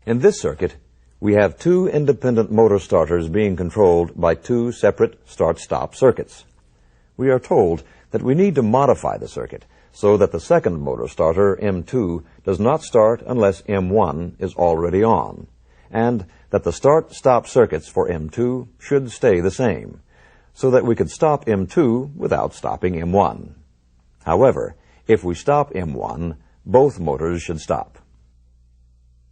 In this circuit, we have two independent motor starters being controlled by two separate start-stop circuits. We are told that we need to modify the circuit so that the second motor starter, M2, does not start unless M1 is already on, and that the start-stop circuits for M2 should stay the same, so that we could stop M2 without stopping M1. However, if we stop M1, both motors should stop.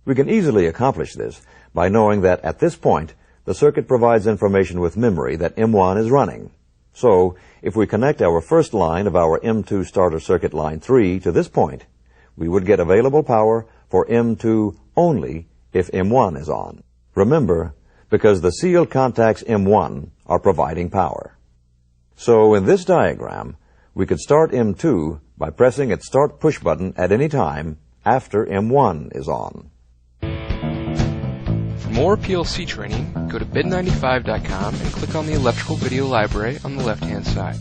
We can easily accomplish this by knowing that at this point, the circuit provides information with memory that M1 is running. So, if we connect our first line of our M2 starter circuit line 3 to this point, we would get available power for M2 only if M1 is on. Remember, because the sealed contacts M1 are providing power. So, in this diagram, we could start M2 by pressing its start push button at any time after M1 is on. For more PLC training, go to bid95.com and click on the Electrical Video Library on the left-hand side.